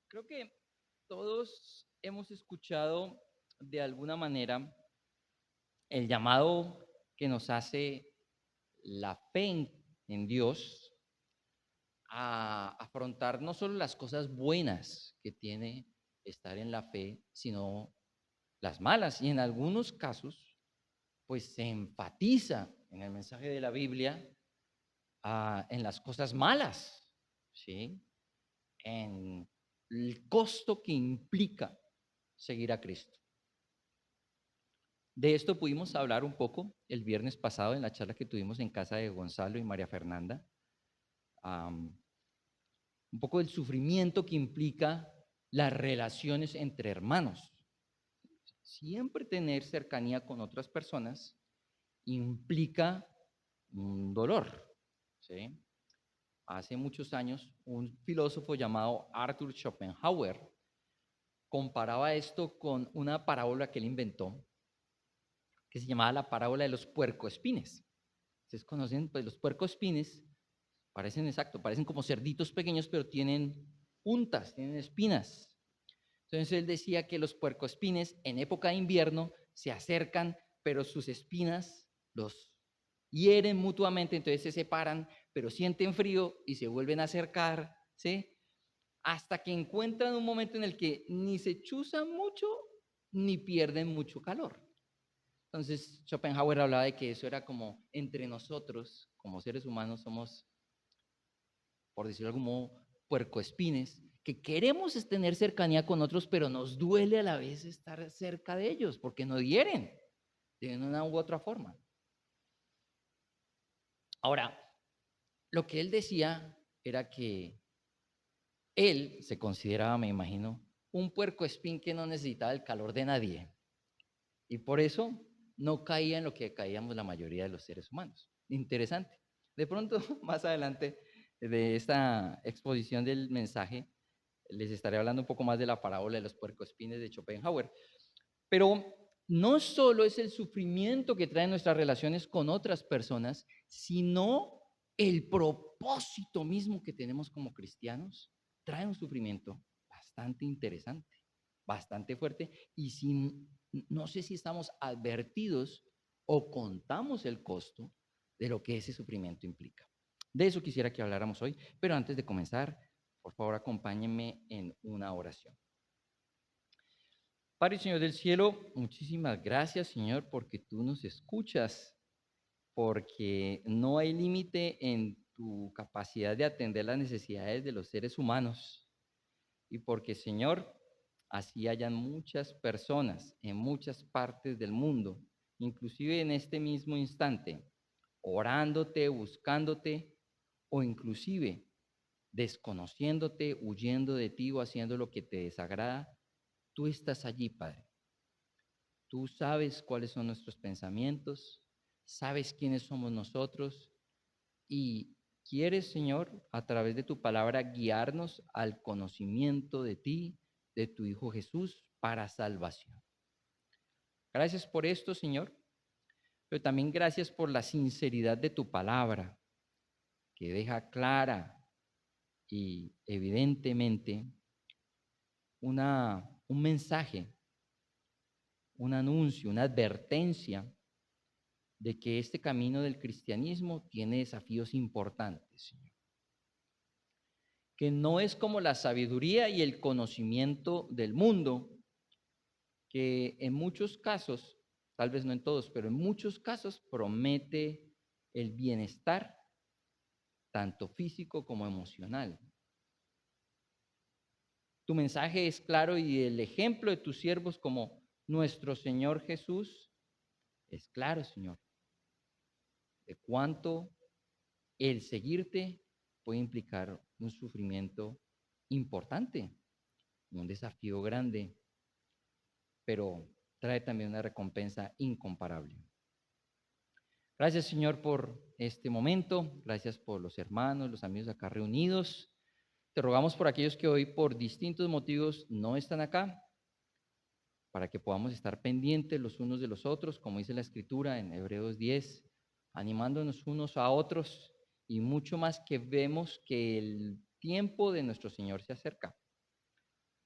Creo que todos hemos escuchado de alguna manera el llamado que nos hace la fe en Dios a afrontar no solo las cosas buenas que tiene estar en la fe, sino las malas. Y en algunos casos, pues se enfatiza en el mensaje de la Biblia en las cosas malas, ¿sí? En el costo que implica seguir a Cristo. De esto pudimos hablar un poco el viernes pasado en la charla que tuvimos en casa de Gonzalo y María Fernanda. Um, un poco del sufrimiento que implica las relaciones entre hermanos. Siempre tener cercanía con otras personas implica un dolor, ¿sí? Hace muchos años, un filósofo llamado Arthur Schopenhauer comparaba esto con una parábola que él inventó, que se llamaba la parábola de los puercoespines. Ustedes conocen, pues los puercoespines parecen como cerditos pequeños, pero tienen puntas, tienen espinas. Entonces él decía que los puercoespines en época de invierno se acercan, pero sus espinas los hieren mutuamente, entonces se separan, pero sienten frío y se vuelven a acercar, ¿sí? Hasta que encuentran un momento en el que ni se chuzan mucho ni pierden mucho calor. Entonces Schopenhauer hablaba de que eso era como entre nosotros, como seres humanos, somos, por decirlo de algún modo, puercoespines, que queremos tener cercanía con otros, pero nos duele a la vez estar cerca de ellos, porque nos hieren de una u otra forma. Ahora, lo que él decía era que él se consideraba, me imagino, un puercoespín que no necesitaba el calor de nadie. Y por eso no caía en lo que caíamos la mayoría de los seres humanos. Interesante. De pronto, más adelante de esta exposición del mensaje, les estaré hablando un poco más de la parábola de los puercoespines de Schopenhauer. Pero no solo es el sufrimiento que traen nuestras relaciones con otras personas, sino el propósito mismo que tenemos como cristianos trae un sufrimiento bastante interesante, bastante fuerte, y sin, no sé si estamos advertidos o contamos el costo de lo que ese sufrimiento implica. De eso quisiera que habláramos hoy, pero antes de comenzar, por favor, acompáñenme en una oración. Padre Señor del cielo, muchísimas gracias, Señor, porque tú nos escuchas, porque no hay límite en tu capacidad de atender las necesidades de los seres humanos. Y porque, Señor, así hayan muchas personas en muchas partes del mundo, inclusive en este mismo instante, orándote, buscándote, o inclusive desconociéndote, huyendo de ti o haciendo lo que te desagrada, tú estás allí, Padre. Tú sabes cuáles son nuestros pensamientos, sabes quiénes somos nosotros y quieres, Señor, a través de tu palabra guiarnos al conocimiento de ti, de tu Hijo Jesús, para salvación. Gracias por esto, Señor, pero también gracias por la sinceridad de tu palabra, que deja clara y evidentemente un mensaje, un anuncio, una advertencia de que este camino del cristianismo tiene desafíos importantes, Señor. Que no es como la sabiduría y el conocimiento del mundo, que en muchos casos, tal vez no en todos, pero en muchos casos promete el bienestar, tanto físico como emocional. Tu mensaje es claro y el ejemplo de tus siervos como nuestro Señor Jesús es claro, Señor, de cuánto el seguirte puede implicar un sufrimiento importante, un desafío grande, pero trae también una recompensa incomparable. Gracias, Señor, por este momento. Gracias por los hermanos, los amigos acá reunidos. Te rogamos por aquellos que hoy por distintos motivos no están acá, para que podamos estar pendientes los unos de los otros, como dice la Escritura en Hebreos 10, animándonos unos a otros y mucho más que vemos que el tiempo de nuestro Señor se acerca.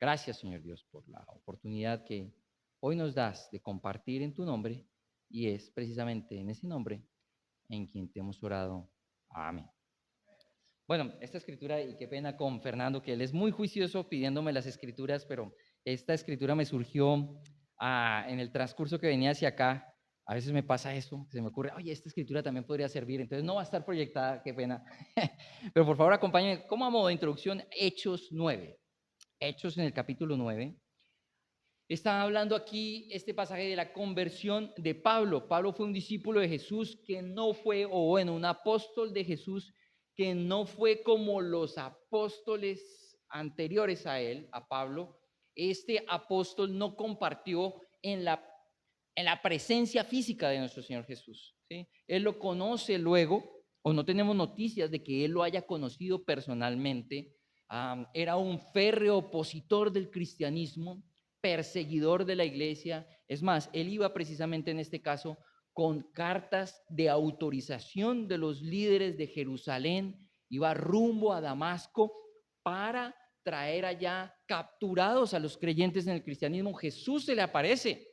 Gracias, Señor Dios, por la oportunidad que hoy nos das de compartir en tu nombre, y es precisamente en ese nombre en quien te hemos orado. Amén. Bueno, esta escritura, y qué pena con Fernando, que él es muy juicioso pidiéndome las escrituras, pero esta escritura me surgió en el transcurso que venía hacia acá. A veces me pasa eso, se me ocurre, oye, esta escritura también podría servir, entonces no va a estar proyectada, qué pena. Pero por favor acompáñenme, como a modo de introducción, Hechos 9. Hechos en el capítulo 9. Está hablando aquí este pasaje de la conversión de Pablo. Pablo fue un discípulo de Jesús que no fue, o bueno, un apóstol de Jesús que no fue como los apóstoles anteriores a él, a Pablo. Este apóstol no compartió en la presencia física de nuestro Señor Jesús, ¿sí? Él lo conoce luego, o no tenemos noticias de que él lo haya conocido personalmente. Era un férreo opositor del cristianismo, perseguidor de la iglesia. Es más, él iba precisamente en este caso con cartas de autorización de los líderes de Jerusalén, iba rumbo a Damasco para traer allá capturados a los creyentes en el cristianismo. Jesús se le aparece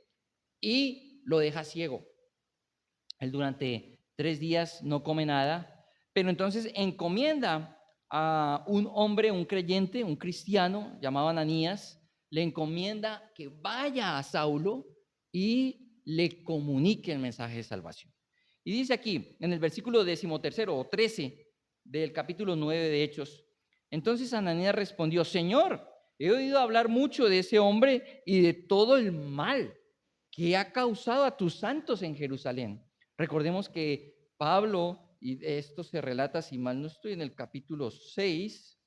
y lo deja ciego. Él durante 3 días no come nada, pero entonces encomienda a un hombre, un creyente, un cristiano llamado Ananías, le encomienda que vaya a Saulo y le comunique el mensaje de salvación. Y dice aquí, en el versículo 13 o 13 del capítulo 9 de Hechos, entonces Ananías respondió: Señor, he oído hablar mucho de ese hombre y de todo el mal que ha causado a tus santos en Jerusalén. Recordemos que Pablo, y esto se relata, si mal no estoy, en el capítulo 6,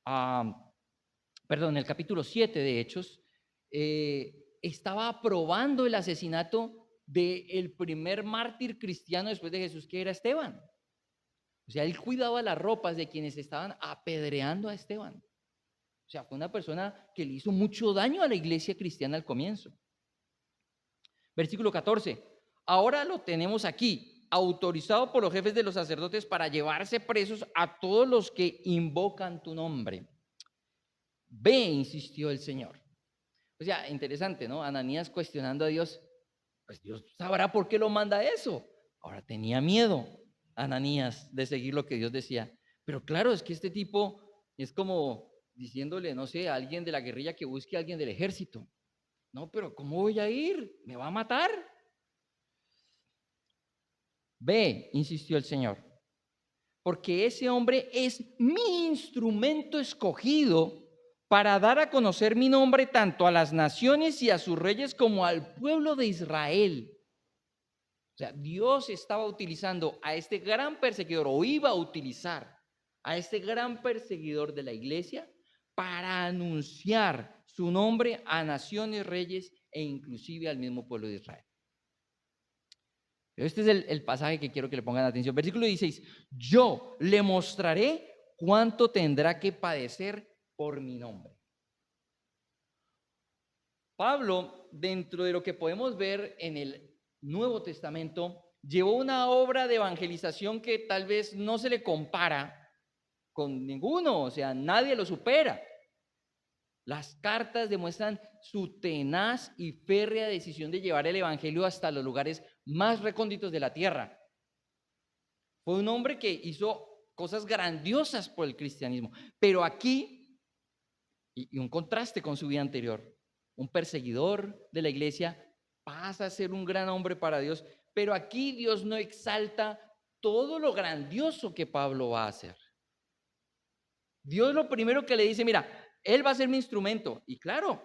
en el capítulo 7 de Hechos, estaba aprobando el asesinato del primer mártir cristiano después de Jesús, que era Esteban. O sea, él cuidaba las ropas de quienes estaban apedreando a Esteban. O sea, fue una persona que le hizo mucho daño a la iglesia cristiana al comienzo. Versículo 14. Ahora lo tenemos aquí, autorizado por los jefes de los sacerdotes para llevarse presos a todos los que invocan tu nombre. Ve, insistió el Señor. O sea, interesante, ¿no? Ananías cuestionando a Dios. Pues Dios sabrá por qué lo manda eso. Ahora tenía miedo Ananías de seguir lo que Dios decía. Pero claro, es que este tipo es como diciéndole, no sé, a alguien de la guerrilla que busque a alguien del ejército. No, pero ¿cómo voy a ir? ¿Me va a matar? Ve, insistió el Señor, porque ese hombre es mi instrumento escogido para dar a conocer mi nombre tanto a las naciones y a sus reyes como al pueblo de Israel. O sea, Dios estaba utilizando a este gran perseguidor, o iba a utilizar a este gran perseguidor de la iglesia para anunciar su nombre a naciones, reyes e inclusive al mismo pueblo de Israel. Este es el pasaje que quiero que le pongan atención. Versículo 16. Yo le mostraré cuánto tendrá que padecer por mi nombre. Pablo, dentro de lo que podemos ver en el Nuevo Testamento, llevó una obra de evangelización que tal vez no se le compara con ninguno, o sea, nadie lo supera. Las cartas demuestran su tenaz y férrea decisión de llevar el evangelio hasta los lugares más recónditos de la tierra. Fue un hombre que hizo cosas grandiosas por el cristianismo, pero aquí, y un contraste con su vida anterior, un perseguidor de la iglesia pasa a ser un gran hombre para Dios, pero aquí Dios no exalta todo lo grandioso que Pablo va a hacer. Dios lo primero que le dice, mira, él va a ser mi instrumento, y claro,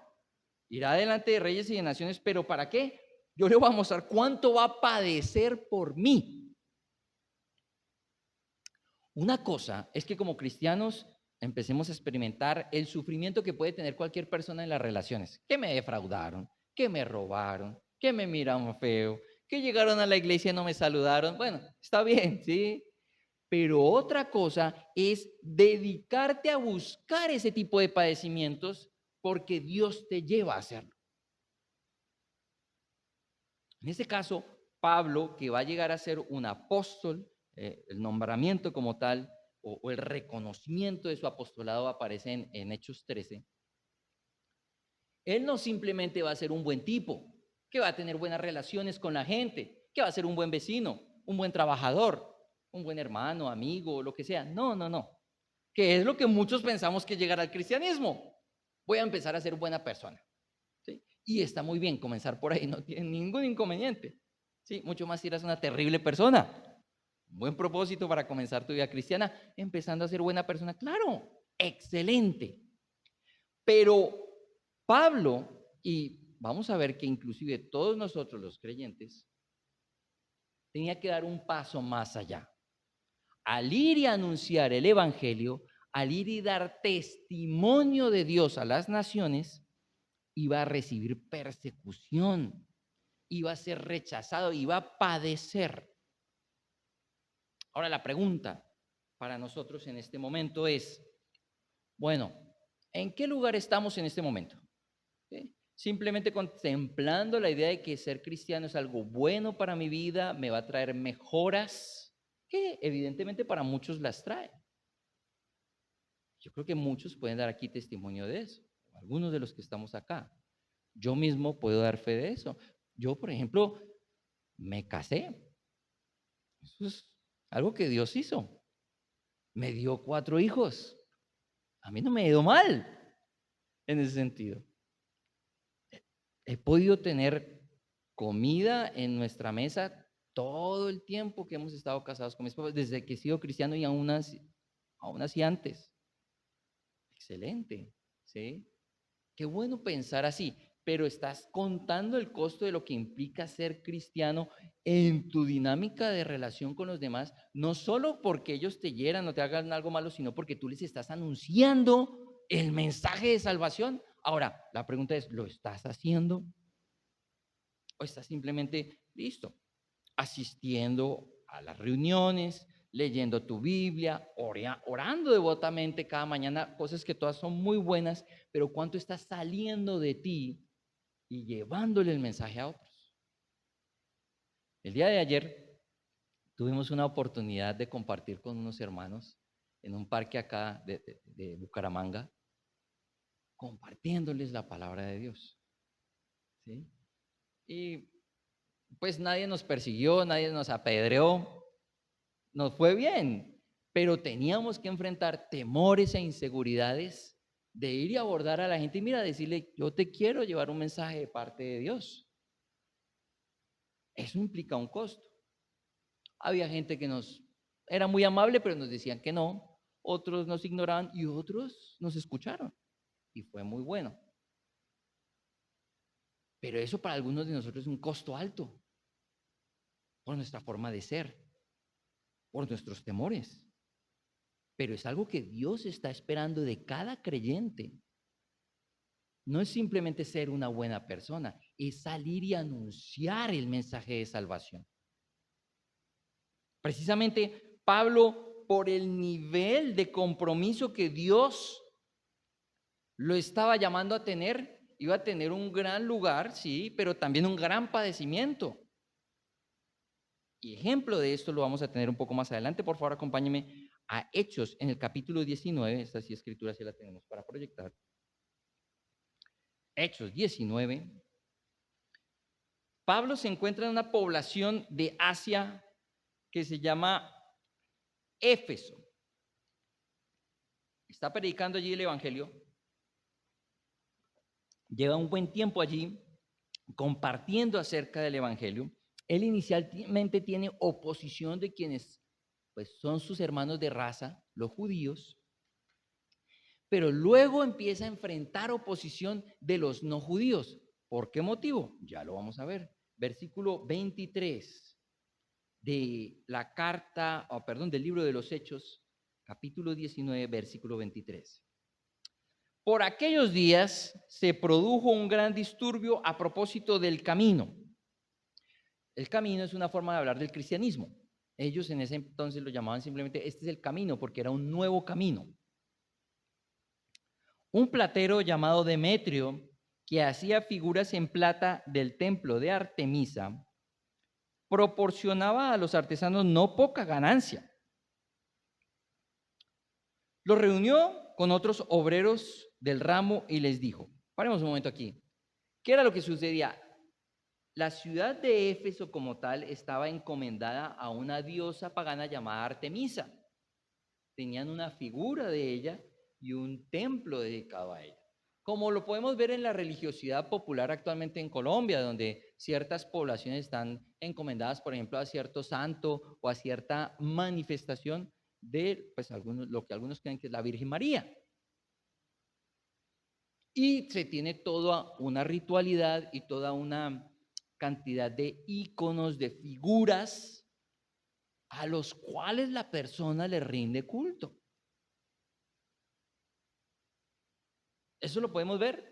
irá delante de reyes y de naciones, pero ¿para qué? Yo le voy a mostrar cuánto va a padecer por mí. Una cosa es que como cristianos empecemos a experimentar el sufrimiento que puede tener cualquier persona en las relaciones. Que me defraudaron, que me robaron, que me miraron feo, que llegaron a la iglesia y no me saludaron. Bueno, está bien, ¿sí? Pero otra cosa es dedicarte a buscar ese tipo de padecimientos porque Dios te lleva a hacerlo. En este caso, Pablo, que va a llegar a ser un apóstol, el nombramiento como tal, o el reconocimiento de su apostolado aparece en Hechos 13. Él no simplemente va a ser un buen tipo, que va a tener buenas relaciones con la gente, que va a ser un buen vecino, un buen trabajador, un buen hermano, amigo, lo que sea. No, no, no. Que es lo que muchos pensamos que es llegar al cristianismo. Voy a empezar a ser buena persona. ¿Sí? Y está muy bien comenzar por ahí, no tiene ningún inconveniente. ¿Sí? Mucho más si eres una terrible persona. Buen propósito para comenzar tu vida cristiana, empezando a ser buena persona. Claro, excelente. Pero Pablo, y vamos a ver que inclusive todos nosotros los creyentes, tenía que dar un paso más allá. Al ir y anunciar el evangelio, al ir y dar testimonio de Dios a las naciones, iba a recibir persecución, iba a ser rechazado, iba a padecer. Ahora la pregunta para nosotros en este momento es, bueno, ¿en qué lugar estamos en este momento? ¿Sí? Simplemente contemplando la idea de que ser cristiano es algo bueno para mi vida, me va a traer mejoras, que evidentemente para muchos las trae. Yo creo que muchos pueden dar aquí testimonio de eso, algunos de los que estamos acá. Yo mismo puedo dar fe de eso. Yo, por ejemplo, me casé. Eso es algo que Dios hizo. Me dio 4 hijos. A mí no me ha ido mal en ese sentido. He podido tener comida en nuestra mesa todo el tiempo que hemos estado casados con mis papás, desde que he sido cristiano y aún así antes. Excelente, ¿sí? Qué bueno pensar así, pero estás contando el costo de lo que implica ser cristiano en tu dinámica de relación con los demás, no solo porque ellos te hieran o te hagan algo malo, sino porque tú les estás anunciando el mensaje de salvación. Ahora, la pregunta es, ¿lo estás haciendo? ¿O estás simplemente listo, asistiendo a las reuniones, leyendo tu Biblia, orando devotamente cada mañana, cosas que todas son muy buenas, pero cuánto está saliendo de ti y llevándole el mensaje a otros? El día de ayer tuvimos una oportunidad de compartir con unos hermanos en un parque acá de Bucaramanga, compartiéndoles la palabra de Dios, ¿sí? Y pues nadie nos persiguió, nadie nos apedreó, nos fue bien, pero teníamos que enfrentar temores e inseguridades de ir y abordar a la gente y mira, decirle, yo te quiero llevar un mensaje de parte de Dios. Eso implica un costo. Había gente que era muy amable, pero nos decían que no, otros nos ignoraban y otros nos escucharon. Y fue muy bueno. Pero eso para algunos de nosotros es un costo alto, por nuestra forma de ser, por nuestros temores. Pero es algo que Dios está esperando de cada creyente. No es simplemente ser una buena persona, es salir y anunciar el mensaje de salvación. Precisamente Pablo, por el nivel de compromiso que Dios lo estaba llamando a tener, iba a tener un gran lugar, sí, pero también un gran padecimiento. Y ejemplo de esto lo vamos a tener un poco más adelante. Por favor, acompáñenme a Hechos en el capítulo 19. Esta sí escritura sí la tenemos para proyectar. Hechos 19. Pablo se encuentra en una población de Asia que se llama Éfeso. Está predicando allí el evangelio. Lleva un buen tiempo allí compartiendo acerca del evangelio. Él inicialmente tiene oposición de quienes pues son sus hermanos de raza, los judíos, pero luego empieza a enfrentar oposición de los no judíos. ¿Por qué motivo? Ya lo vamos a ver. Versículo 23 de la carta, del libro de los Hechos, capítulo 19, versículo 23. Por aquellos días se produjo un gran disturbio a propósito del camino. El camino es una forma de hablar del cristianismo. Ellos en ese entonces lo llamaban simplemente, este es el camino, porque era un nuevo camino. Un platero llamado Demetrio, que hacía figuras en plata del templo de Artemisa, proporcionaba a los artesanos no poca ganancia. Los reunió con otros obreros del ramo y les dijo, Paremos un momento aquí. ¿Qué era lo que sucedía? La ciudad de Éfeso como tal estaba encomendada a una diosa pagana llamada Artemisa. Tenían una figura de ella y un templo dedicado a ella. Como lo podemos ver en la religiosidad popular actualmente en Colombia, donde ciertas poblaciones están encomendadas, por ejemplo, a cierto santo o a cierta manifestación de, pues, lo que algunos creen que es la Virgen María. Y se tiene toda una ritualidad y toda una cantidad de íconos, de figuras a los cuales la persona le rinde culto. Eso lo podemos ver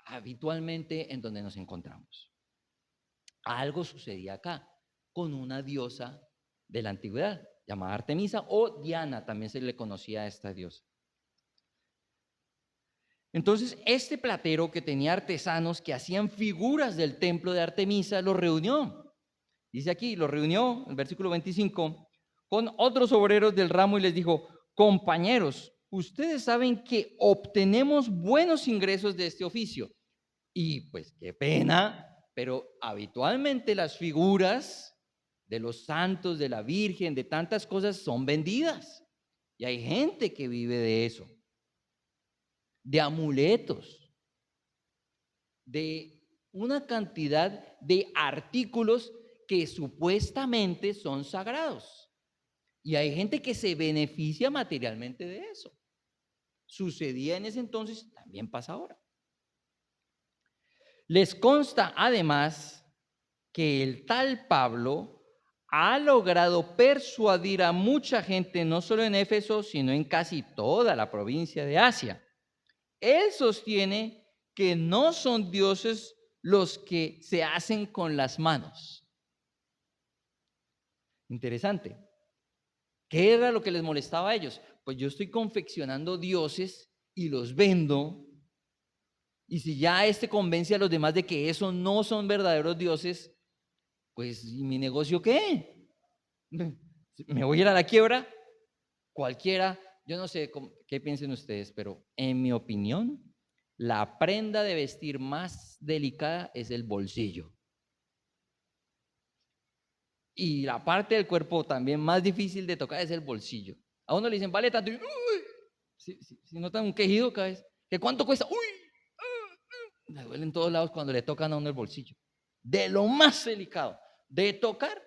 habitualmente en donde nos encontramos. Algo sucedía acá con una diosa de la antigüedad llamada Artemisa o Diana, también se le conocía a esta diosa. Entonces, este platero que tenía artesanos que hacían figuras del templo de Artemisa, lo reunió. Dice aquí, lo reunió, el versículo 25, con otros obreros del ramo y les dijo: compañeros, ustedes saben que obtenemos buenos ingresos de este oficio. Y pues qué pena, pero habitualmente las figuras de los santos, de la Virgen, de tantas cosas son vendidas. Y hay gente que vive de eso, de amuletos, de una cantidad de artículos que supuestamente son sagrados. Y hay gente que se beneficia materialmente de eso. Sucedía en ese entonces, también pasa ahora. Les consta además que el tal Pablo ha logrado persuadir a mucha gente, no solo en Éfeso, sino en casi toda la provincia de Asia. Él sostiene que no son dioses los que se hacen con las manos. Interesante. ¿Qué era lo que les molestaba a ellos? Pues yo estoy confeccionando dioses y los vendo. Y si ya convence a los demás de que esos no son verdaderos dioses, pues ¿y mi negocio qué? ¿Me voy a ir a la quiebra? Cualquiera, yo no sé qué piensen ustedes, pero en mi opinión, la prenda de vestir más delicada es el bolsillo. Y la parte del cuerpo también más difícil de tocar es el bolsillo. A uno le dicen, vale tanto, y, uy, si notan un quejido cada vez, ¿que cuánto cuesta? Uy, me duele en todos lados cuando le tocan a uno el bolsillo. De lo más delicado de tocar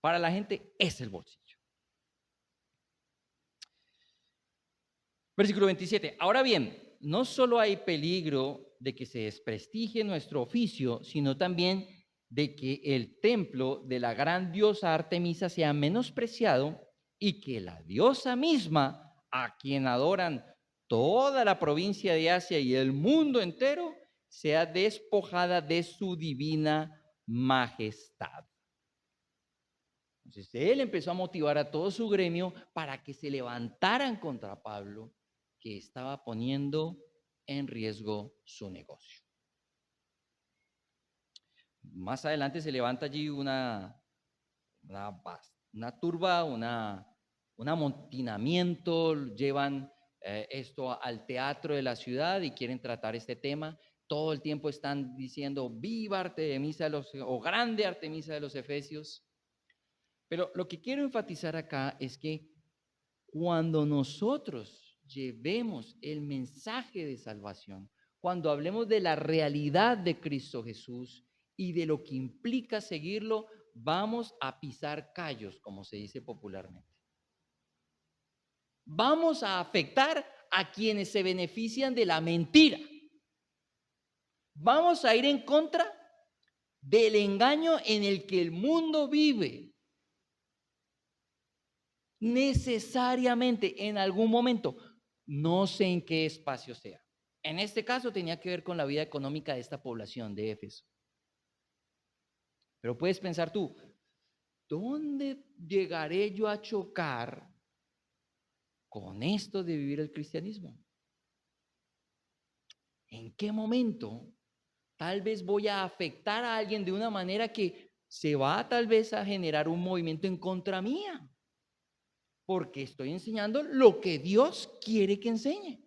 para la gente es el bolsillo. Versículo 27. Ahora bien, no solo hay peligro de que se desprestigie nuestro oficio, sino también de que el templo de la gran diosa Artemisa sea menospreciado y que la diosa misma, a quien adoran toda la provincia de Asia y el mundo entero, sea despojada de su divina majestad. Entonces él empezó a motivar a todo su gremio para que se levantaran contra Pablo, que estaba poniendo en riesgo su negocio. Más adelante se levanta allí una turba, un amotinamiento, llevan esto al teatro de la ciudad y quieren tratar este tema. Todo el tiempo están diciendo viva Artemisa o grande Artemisa de los Efesios. Pero lo que quiero enfatizar acá es que cuando nosotros llevemos el mensaje de salvación, cuando hablemos de la realidad de Cristo Jesús y de lo que implica seguirlo, vamos a pisar callos, como se dice popularmente. Vamos a afectar a quienes se benefician de la mentira. Vamos a ir en contra del engaño en el que el mundo vive. Necesariamente en algún momento, no sé en qué espacio sea. En este caso tenía que ver con la vida económica de esta población de Éfeso. Pero puedes pensar tú, ¿dónde llegaré yo a chocar con esto de vivir el cristianismo? ¿En qué momento tal vez voy a afectar a alguien de una manera que se va tal vez a generar un movimiento en contra mía? Porque estoy enseñando lo que Dios quiere que enseñe.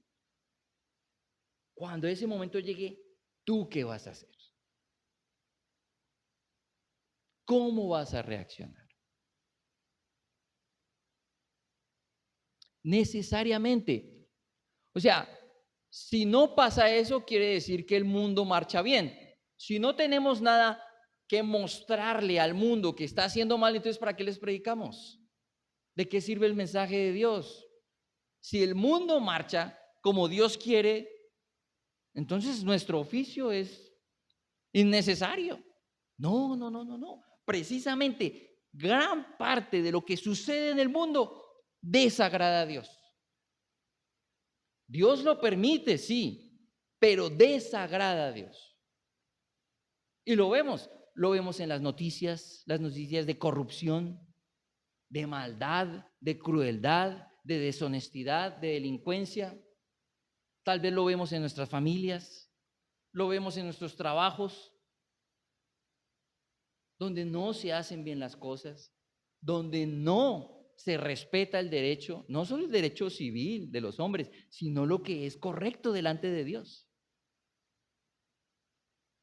Cuando ese momento llegue, ¿tú qué vas a hacer? ¿Cómo vas a reaccionar? Necesariamente. O sea, si no pasa eso, quiere decir que el mundo marcha bien. Si no tenemos nada que mostrarle al mundo que está haciendo mal, entonces ¿para qué les predicamos? ¿De qué sirve el mensaje de Dios? Si el mundo marcha como Dios quiere, entonces nuestro oficio es innecesario. No, no, no, no, no. Precisamente gran parte de lo que sucede en el mundo desagrada a Dios. Dios lo permite, sí, pero desagrada a Dios. Y lo vemos en las noticias de corrupción, de maldad, de crueldad, de deshonestidad, de delincuencia. Tal vez lo vemos en nuestras familias, lo vemos en nuestros trabajos, donde no se hacen bien las cosas, donde no se respeta el derecho, no solo el derecho civil de los hombres, sino lo que es correcto delante de Dios.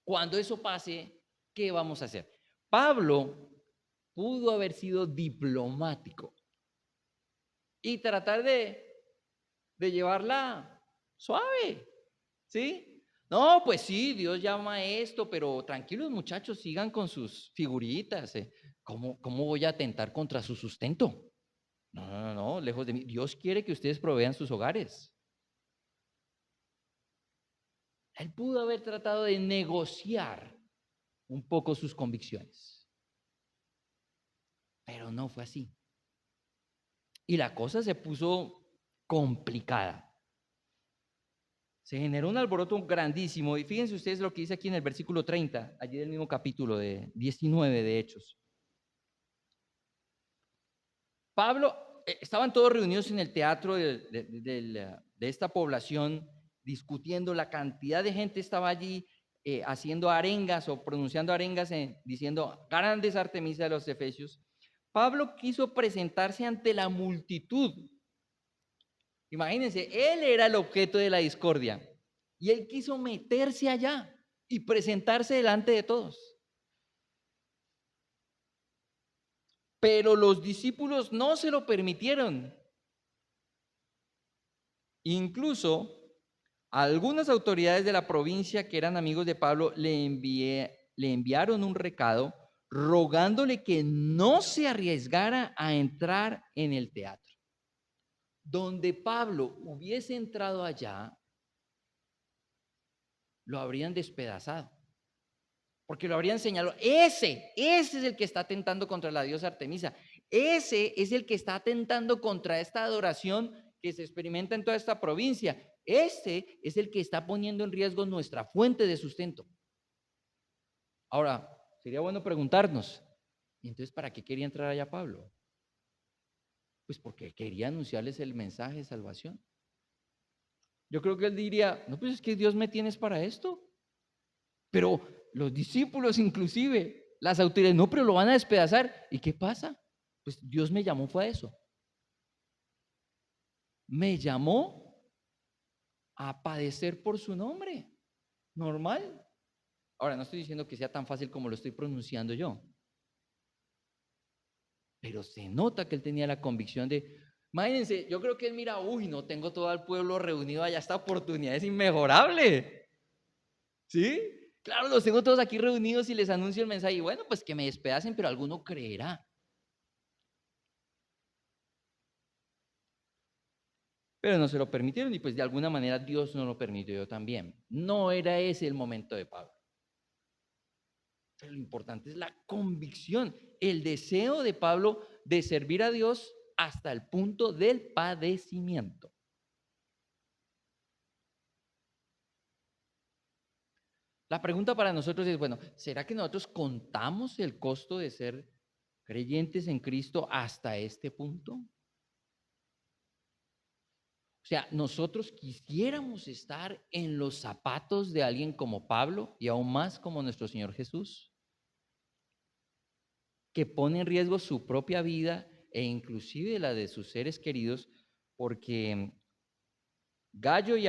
Cuando eso pase, ¿qué vamos a hacer? Pablo pudo haber sido diplomático y tratar de llevarla suave, ¿sí? No, pues sí, Dios llama a esto, pero tranquilos muchachos, sigan con sus figuritas. ¿Cómo voy a atentar contra su sustento? No, no, no, lejos de mí. Dios quiere que ustedes provean sus hogares. Él pudo haber tratado de negociar un poco sus convicciones, pero no fue así. Y la cosa se puso complicada. Se generó un alboroto grandísimo. Y fíjense ustedes lo que dice aquí en el versículo 30, allí del mismo capítulo de 19 de Hechos. Pablo, estaban todos reunidos en el teatro de esta población, discutiendo. La cantidad de gente estaba allí haciendo arengas o pronunciando arengas, diciendo grandes Artemisa de los Efesios. Pablo quiso presentarse ante la multitud. Imagínense, él era el objeto de la discordia y él quiso meterse allá y presentarse delante de todos. Pero los discípulos no se lo permitieron. Incluso algunas autoridades de la provincia que eran amigos de Pablo le enviaron un recado rogándole que no se arriesgara a entrar en el teatro. Donde Pablo hubiese entrado allá, lo habrían despedazado. Porque lo habrían señalado. Ese es el que está atentando contra la diosa Artemisa. Ese es el que está atentando contra esta adoración que se experimenta en toda esta provincia. Ese es el que está poniendo en riesgo nuestra fuente de sustento. Ahora, sería bueno preguntarnos, ¿y entonces para qué quería entrar allá Pablo? Pues porque quería anunciarles el mensaje de salvación. Yo creo que él diría, no, pues es que Dios me tienes para esto. Pero los discípulos inclusive, las autoridades, no, pero lo van a despedazar. ¿Y qué pasa? Pues Dios me llamó, fue a eso. Me llamó a padecer por su nombre. Normal. Ahora, no estoy diciendo que sea tan fácil como lo estoy pronunciando yo. Pero se nota que él tenía la convicción de, imagínense, yo creo que él mira, uy, no tengo todo el pueblo reunido allá, esta oportunidad es inmejorable. ¿Sí? Claro, los tengo todos aquí reunidos y les anuncio el mensaje. Y bueno, pues que me despedacen, pero alguno creerá. Pero no se lo permitieron y pues de alguna manera Dios no lo permitió también. No era ese el momento de Pablo. Pero lo importante es la convicción, el deseo de Pablo de servir a Dios hasta el punto del padecimiento. La pregunta para nosotros es, bueno, ¿será que nosotros contamos el costo de ser creyentes en Cristo hasta este punto? O sea, nosotros quisiéramos estar en los zapatos de alguien como Pablo y aún más como nuestro Señor Jesús, que pone en riesgo su propia vida e inclusive la de sus seres queridos, porque Gallo y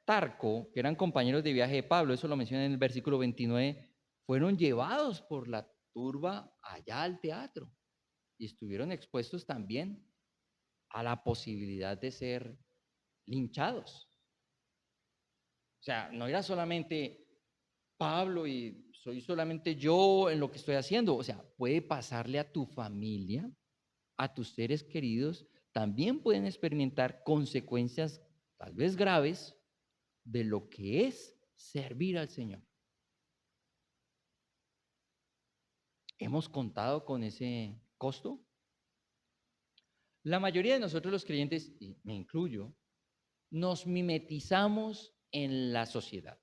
Aristarco, que eran compañeros de viaje de Pablo, eso lo menciona en el versículo 29, fueron llevados por la turba allá al teatro y estuvieron expuestos también a la posibilidad de ser linchados. O sea, no era solamente Pablo y soy solamente yo en lo que estoy haciendo. O sea, puede pasarle a tu familia, a tus seres queridos, también pueden experimentar consecuencias tal vez graves de lo que es servir al Señor. ¿Hemos contado con ese costo? La mayoría de nosotros los creyentes, y me incluyo, nos mimetizamos en la sociedad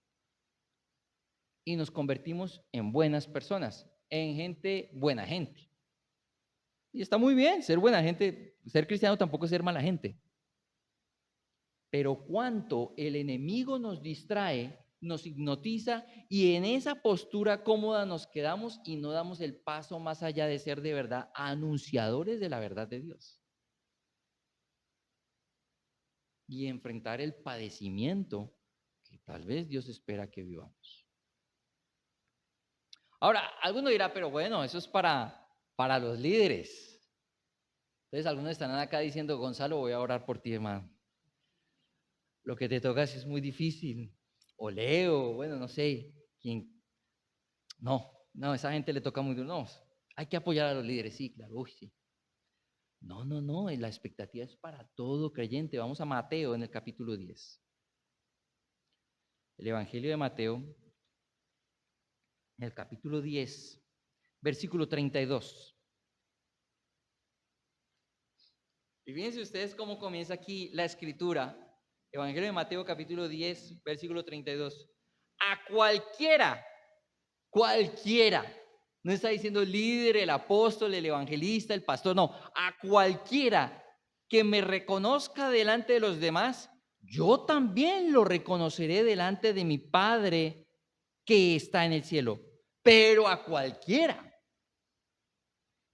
y nos convertimos en buenas personas, en gente buena gente. Y está muy bien ser buena gente, ser cristiano tampoco es ser mala gente. Pero cuánto el enemigo nos distrae, nos hipnotiza y en esa postura cómoda nos quedamos y no damos el paso más allá de ser de verdad anunciadores de la verdad de Dios. Y enfrentar el padecimiento que tal vez Dios espera que vivamos. Ahora, alguno dirá, pero bueno, eso es para los líderes. Entonces, algunos estarán acá diciendo, Gonzalo, voy a orar por ti, hermano. Lo que te toca es muy difícil. O Leo, bueno, no sé, quién. No, esa gente le toca muy duro. No, hay que apoyar a los líderes, sí, claro, uy, sí. No, la expectativa es para todo creyente. Vamos a Mateo en el capítulo 10. El Evangelio de Mateo, en el capítulo 10, versículo 32. Y fíjense ustedes cómo comienza aquí la escritura. Evangelio de Mateo, capítulo 10, versículo 32. A cualquiera, no está diciendo el líder, el apóstol, el evangelista, el pastor, no, a cualquiera que me reconozca delante de los demás, yo también lo reconoceré delante de mi Padre que está en el cielo. Pero a cualquiera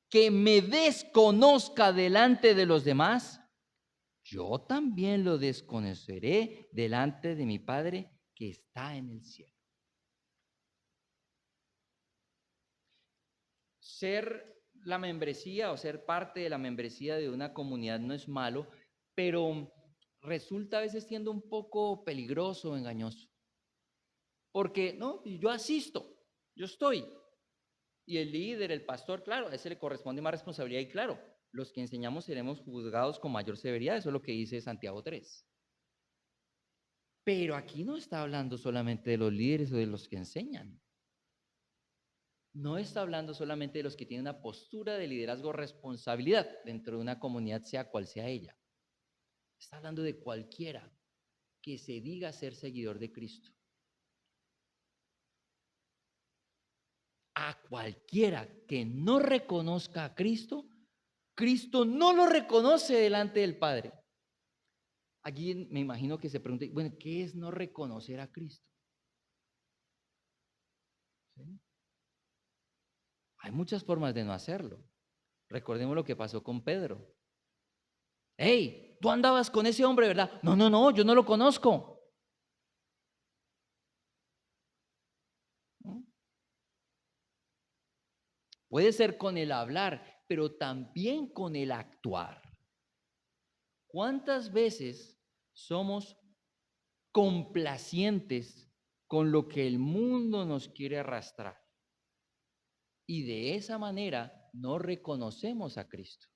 que me desconozca delante de los demás, yo también lo desconoceré delante de mi Padre que está en el cielo. Ser la membresía o ser parte de la membresía de una comunidad no es malo, pero resulta a veces siendo un poco peligroso o engañoso. Porque, no, yo asisto, yo estoy. Y el líder, el pastor, claro, a ese le corresponde más responsabilidad y claro, los que enseñamos seremos juzgados con mayor severidad, eso es lo que dice Santiago 3. Pero aquí no está hablando solamente de los líderes o de los que enseñan. No está hablando solamente de los que tienen una postura de liderazgo, responsabilidad dentro de una comunidad, sea cual sea ella. Está hablando de cualquiera que se diga ser seguidor de Cristo. A cualquiera que no reconozca a Cristo, Cristo no lo reconoce delante del Padre. Aquí me imagino que se pregunte, bueno, ¿qué es no reconocer a Cristo? ¿Sí? Hay muchas formas de no hacerlo. Recordemos lo que pasó con Pedro. Hey, tú andabas con ese hombre, ¿verdad? No, yo no lo conozco. ¿No? Puede ser con el hablar, pero también con el actuar. ¿Cuántas veces somos complacientes con lo que el mundo nos quiere arrastrar? Y de esa manera no reconocemos a Cristo.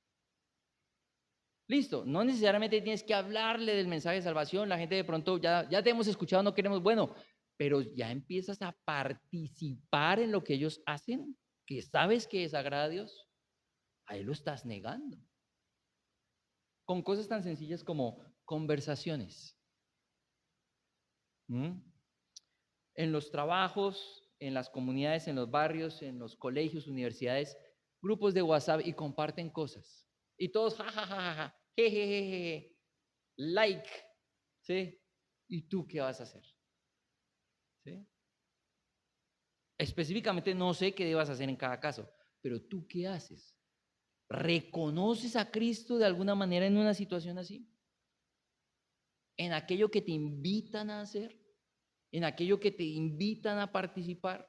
Listo, no necesariamente tienes que hablarle del mensaje de salvación. La gente de pronto ya te hemos escuchado, no queremos, bueno, pero ya empiezas a participar en lo que ellos hacen, que sabes que desagrada a Dios. Ahí lo estás negando. Con cosas tan sencillas como conversaciones. En los trabajos, en las comunidades, en los barrios, en los colegios, universidades, grupos de WhatsApp y comparten cosas. Y todos, jajajaja, jejeje, like, ¿sí? ¿Y tú qué vas a hacer? ¿Sí? Específicamente no sé qué debas hacer en cada caso, pero ¿tú qué haces? ¿Reconoces a Cristo de alguna manera en una situación así? en aquello que te invitan a hacer, en aquello que te invitan a participar,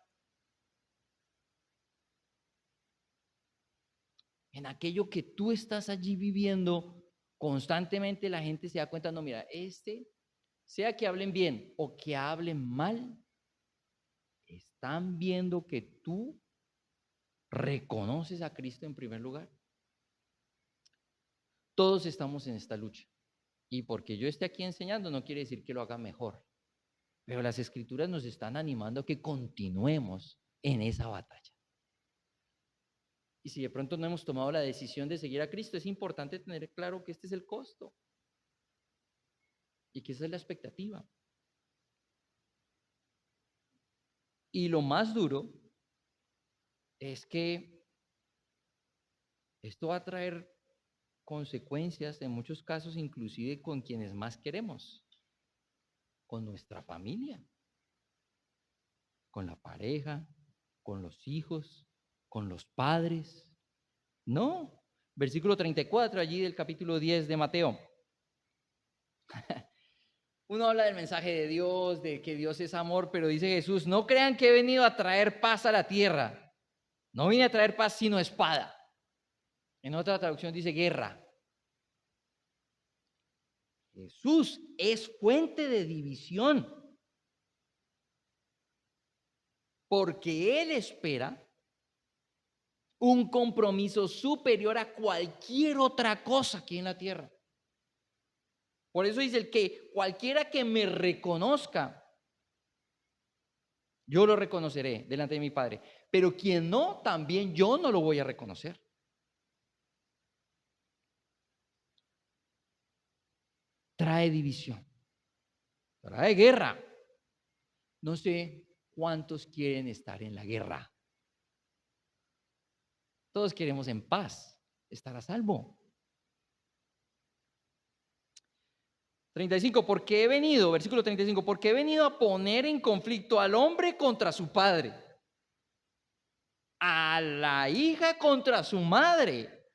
en aquello que tú estás allí viviendo constantemente. La gente se da cuenta, no, mira, sea que hablen bien o que hablen mal, están viendo que tú reconoces a Cristo en primer lugar. Todos estamos en esta lucha. Y porque yo esté aquí enseñando no quiere decir que lo haga mejor. Pero las Escrituras nos están animando a que continuemos en esa batalla. Y si de pronto no hemos tomado la decisión de seguir a Cristo, es importante tener claro que este es el costo y que esa es la expectativa. Y lo más duro es que esto va a traer consecuencias en muchos casos, inclusive con quienes más queremos, con nuestra familia, con la pareja, con los hijos, con los padres. No, versículo 34 allí del capítulo 10 de Mateo. Uno habla del mensaje de Dios, de que Dios es amor, pero dice Jesús, no crean que he venido a traer paz a la tierra. No vine a traer paz sino espada. En otra traducción dice guerra. Jesús es fuente de división, porque Él espera un compromiso superior a cualquier otra cosa aquí en la tierra. Por eso dice el que cualquiera que me reconozca, yo lo reconoceré delante de mi Padre. Pero quien no, también yo no lo voy a reconocer. Trae división, trae guerra. No sé cuántos quieren estar en la guerra. Todos queremos en paz, estar a salvo. 35, porque he venido, versículo 35, porque he venido a poner en conflicto al hombre contra su padre, a la hija contra su madre,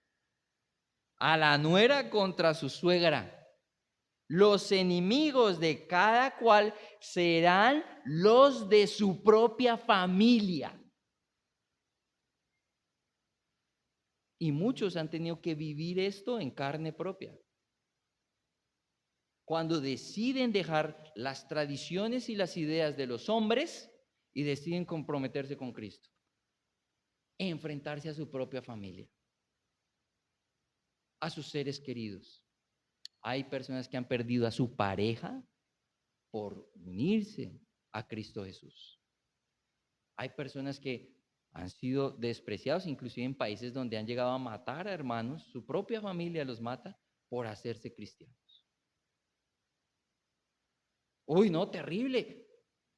a la nuera contra su suegra. Los enemigos de cada cual serán los de su propia familia. Y muchos han tenido que vivir esto en carne propia. Cuando deciden dejar las tradiciones y las ideas de los hombres y deciden comprometerse con Cristo, enfrentarse a su propia familia, a sus seres queridos. Hay personas que han perdido a su pareja por unirse a Cristo Jesús. Hay personas que han sido despreciados, inclusive en países donde han llegado a matar a hermanos, su propia familia los mata por hacerse cristianos. Uy, no, terrible.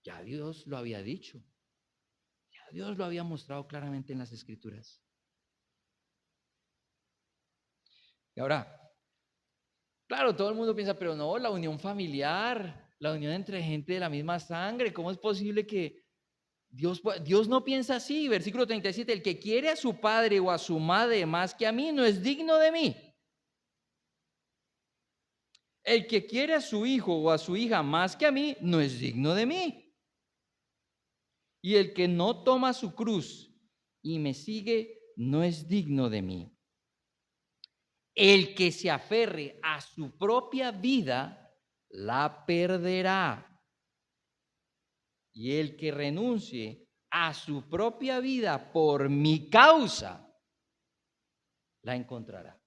Ya Dios lo había dicho. Ya Dios lo había mostrado claramente en las Escrituras. Y ahora, claro, todo el mundo piensa, pero no, la unión familiar, la unión entre gente de la misma sangre, ¿cómo es posible que Dios no piensa así? Versículo 37, el que quiere a su padre o a su madre más que a mí no es digno de mí. El que quiere a su hijo o a su hija más que a mí no es digno de mí. Y el que no toma su cruz y me sigue no es digno de mí. El que se aferre a su propia vida la perderá. Y el que renuncie a su propia vida por mi causa la encontrará.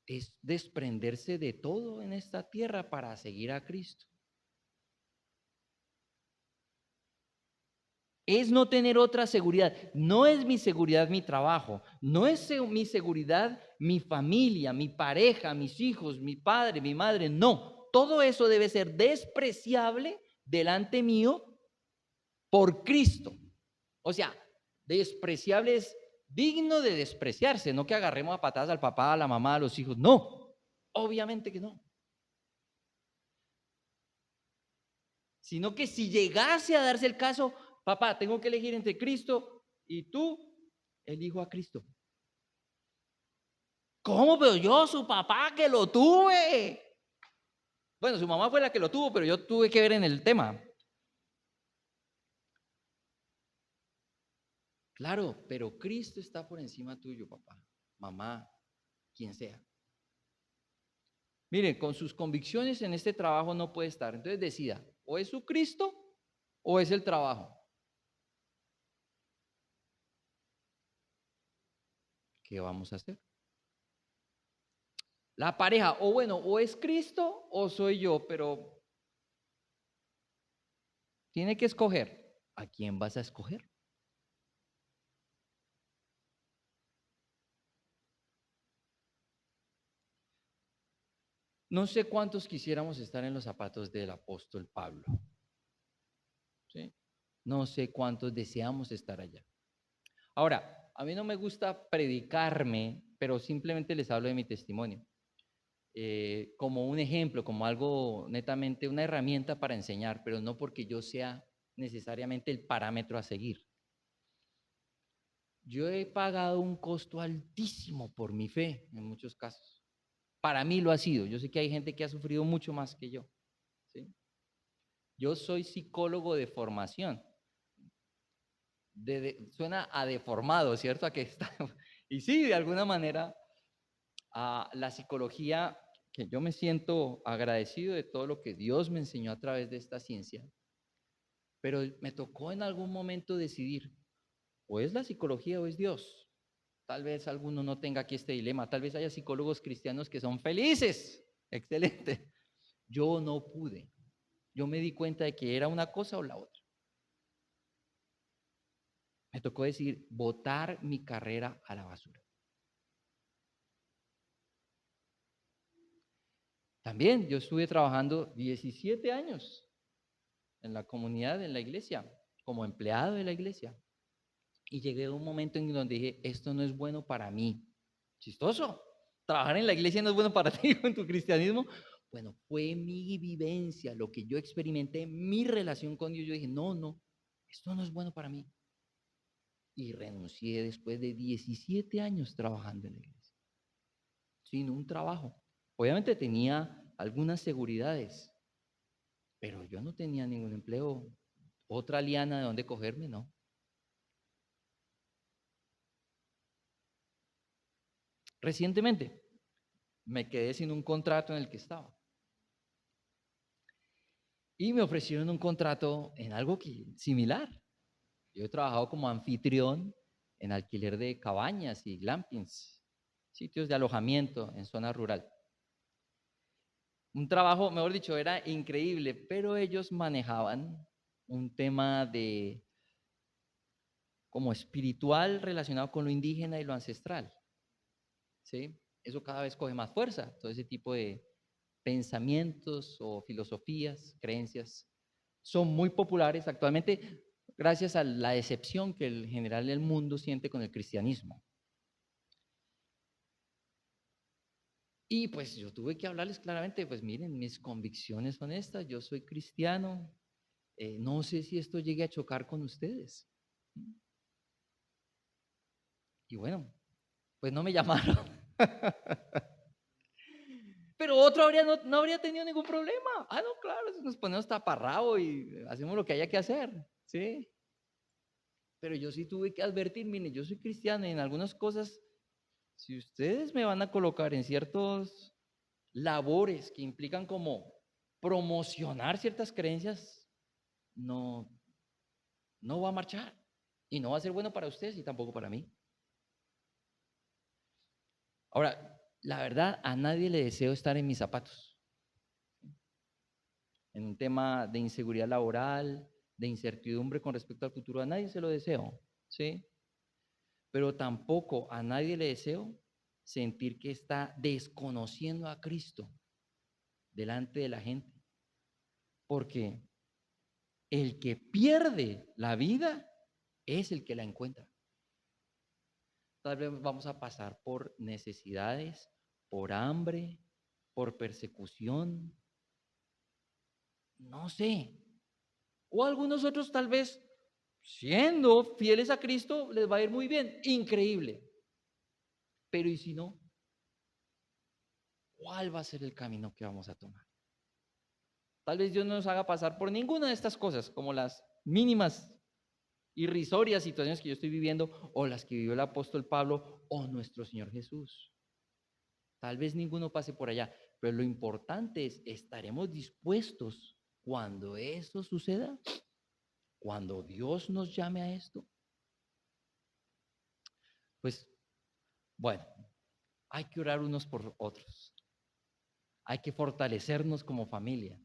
Es desprenderse de todo en esta tierra para seguir a Cristo. Es no tener otra seguridad. No es mi seguridad mi trabajo, no es mi seguridad mi familia, mi pareja, mis hijos, mi padre, mi madre. No, todo eso debe ser despreciable delante mío por Cristo. O sea, despreciable es digno de despreciarse, no que agarremos a patadas al papá, a la mamá, a los hijos. No, obviamente que no. Sino que si llegase a darse el caso, papá, tengo que elegir entre Cristo y tú, elijo a Cristo. ¿Cómo? Pero yo, su papá, que lo tuve. Bueno, su mamá fue la que lo tuvo, pero yo tuve que ver en el tema. Claro, pero Cristo está por encima tuyo, papá, mamá, quien sea. Mire, con sus convicciones en este trabajo no puede estar. Entonces decida, o es su Cristo o es el trabajo. ¿Qué vamos a hacer? La pareja, o bueno, o es Cristo o soy yo, pero tiene que escoger. ¿A quién vas a escoger? No sé cuántos quisiéramos estar en los zapatos del apóstol Pablo. ¿Sí? No sé cuántos deseamos estar allá. Ahora, a mí no me gusta predicarme, pero simplemente les hablo de mi testimonio. Como un ejemplo, como algo netamente, una herramienta para enseñar, pero no porque yo sea necesariamente el parámetro a seguir. Yo he pagado un costo altísimo por mi fe en muchos casos. Para mí lo ha sido. Yo sé que hay gente que ha sufrido mucho más que yo. ¿Sí? Yo soy psicólogo de formación. Suena a deformado, ¿cierto? A que está. Y sí, de alguna manera, a la psicología, que yo me siento agradecido de todo lo que Dios me enseñó a través de esta ciencia, pero me tocó en algún momento decidir, o es la psicología o es Dios. Tal vez alguno no tenga aquí este dilema, tal vez haya psicólogos cristianos que son felices, excelente. Yo no pude, yo me di cuenta de que era una cosa o la otra. Me tocó decir, botar mi carrera a la basura. También yo estuve trabajando 17 años en la comunidad, en la iglesia, como empleado de la iglesia. Y llegué a un momento en donde dije, esto no es bueno para mí. Chistoso. Trabajar en la iglesia no es bueno para ti en tu cristianismo. Bueno, fue mi vivencia, lo que yo experimenté, mi relación con Dios. Yo dije, no, esto no es bueno para mí. Y renuncié después de 17 años trabajando en la iglesia. Sin un trabajo. Obviamente tenía algunas seguridades, pero yo no tenía ningún empleo. Otra liana de donde cogerme, no. Recientemente me quedé sin un contrato en el que estaba. Y me ofrecieron un contrato en algo similar. Yo he trabajado como anfitrión en alquiler de cabañas y glampings, sitios de alojamiento en zona rural. Un trabajo, mejor dicho, era increíble, pero ellos manejaban un tema de como espiritual relacionado con lo indígena y lo ancestral. ¿Sí? Eso cada vez coge más fuerza, todo ese tipo de pensamientos o filosofías, creencias, son muy populares actualmente gracias a la decepción que el general del mundo siente con el cristianismo. Y pues yo tuve que hablarles claramente, pues miren, mis convicciones son estas, yo soy cristiano, no sé si esto llegue a chocar con ustedes. Y bueno, pues no me llamaron. Pero otro no habría tenido ningún problema. Ah, no, claro, nos ponemos taparrabo y hacemos lo que haya que hacer, ¿sí? Pero yo sí tuve que advertir, miren, yo soy cristiano y en algunas cosas, si ustedes me van a colocar en ciertos labores que implican como promocionar ciertas creencias, no, no va a marchar y no va a ser bueno para ustedes y tampoco para mí. Ahora, la verdad, a nadie le deseo estar en mis zapatos. En un tema de inseguridad laboral, de incertidumbre con respecto al futuro, a nadie se lo deseo, ¿sí? Pero tampoco a nadie le deseo sentir que está desconociendo a Cristo delante de la gente. Porque el que pierde la vida es el que la encuentra. Tal vez vamos a pasar por necesidades, por hambre, por persecución, no sé. O algunos otros tal vez, siendo fieles a Cristo, les va a ir muy bien, increíble. Pero ¿y si no? ¿cuál va a ser el camino que vamos a tomar? Tal vez Dios no nos haga pasar por ninguna de estas cosas, como las mínimas, irrisorias situaciones que yo estoy viviendo, o las que vivió el apóstol Pablo, o nuestro Señor Jesús. Tal vez ninguno pase por allá, pero lo importante es, ¿estaremos dispuestos cuando eso suceda? Cuando Dios nos llame a esto. Pues, bueno, hay que orar unos por otros. Hay que fortalecernos como familia.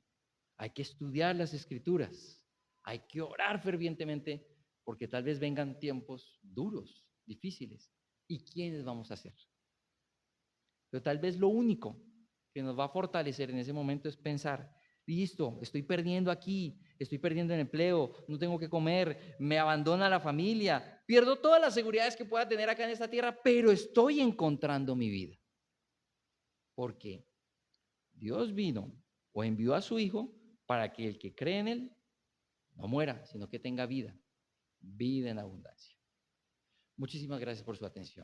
Hay que estudiar las escrituras. Hay que orar fervientemente porque tal vez vengan tiempos duros, difíciles. ¿Y quiénes vamos a ser? Pero tal vez lo único que nos va a fortalecer en ese momento es pensar, listo, estoy perdiendo aquí, estoy perdiendo el empleo, no tengo que comer, me abandona la familia, pierdo todas las seguridades que pueda tener acá en esta tierra, pero estoy encontrando mi vida. Porque Dios vino o envió a su Hijo para que el que cree en Él no muera, sino que tenga vida, vida en abundancia. Muchísimas gracias por su atención.